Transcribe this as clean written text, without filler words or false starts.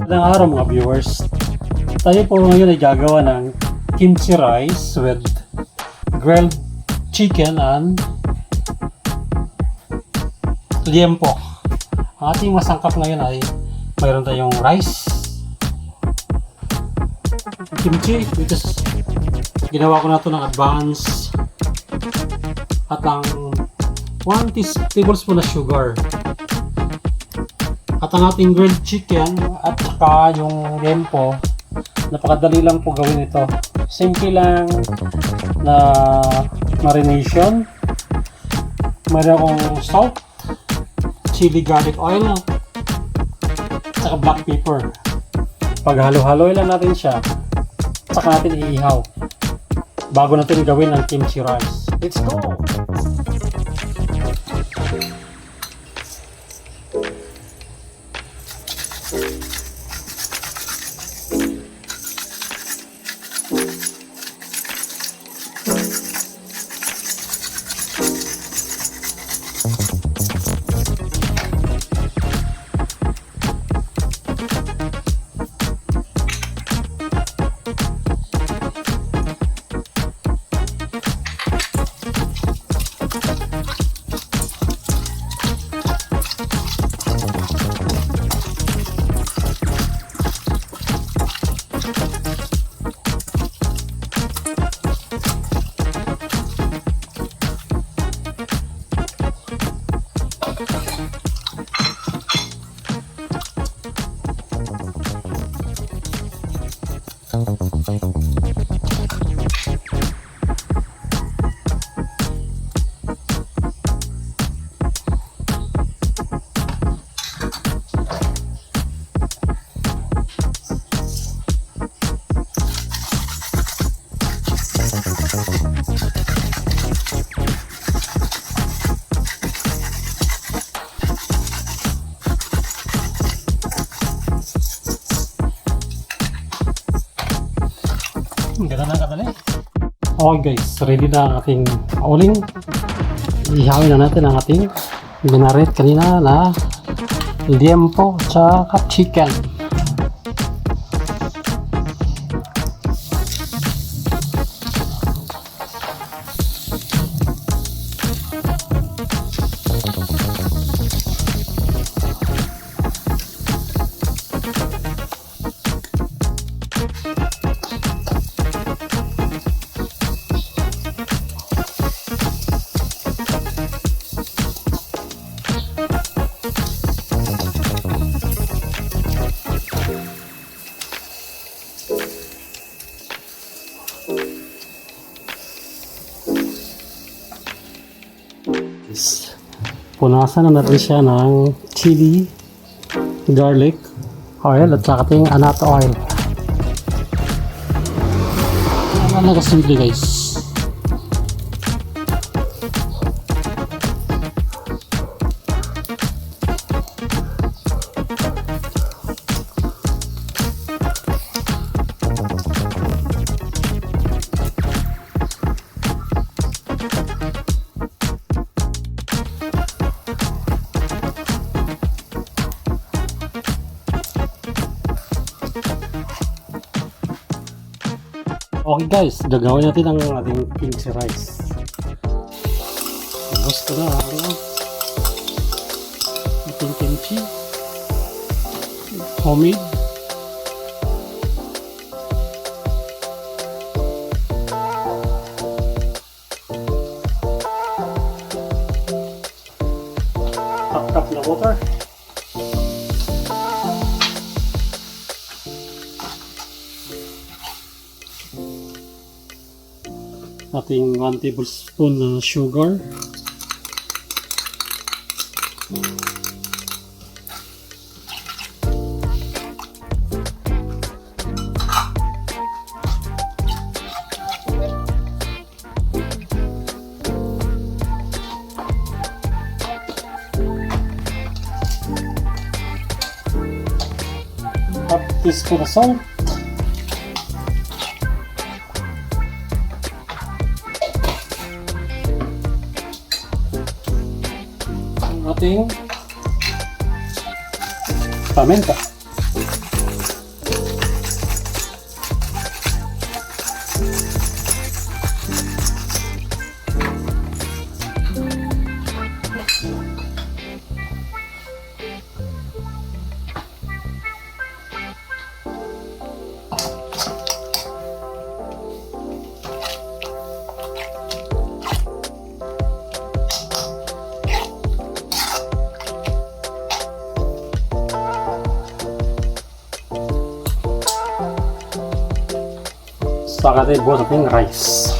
Magandang araw mga viewers. Tayo po ngayon ay gagawa ng kimchi rice with grilled chicken and liempo. Ang ating masangkap ngayon ay mayroon tayong rice, kimchi, which is ginawa ko na ito ng advance, at ang 1 tablespoon na sugar, at ang ating grilled chicken at saka yung liempo. Napakadali lang po gawin ito. Simple lang na marination. Mayroon akong salt, chili garlic oil, at saka black pepper. Paghalo-haloy lang natin siya, saka natin iihaw bago natin gawin ang kimchi rice. Let's go! Ganda na kadali. Okay guys, ready na ang ating uling. Ihawin na natin ang ating minaret kanina na liempo at chicken. Punasan na natin siya ng chili, garlic oil at saka ating annatto oil. Ano na simple guys. Okay guys, gagawin natin ang ating kimchi rice. Tapos ko na ang ating kimchi. Homemade. Half cup na water. Ating 1 tablespoon na sugar, half teaspoon na salt, ating paminta. saka tayo buhos natin yung rice.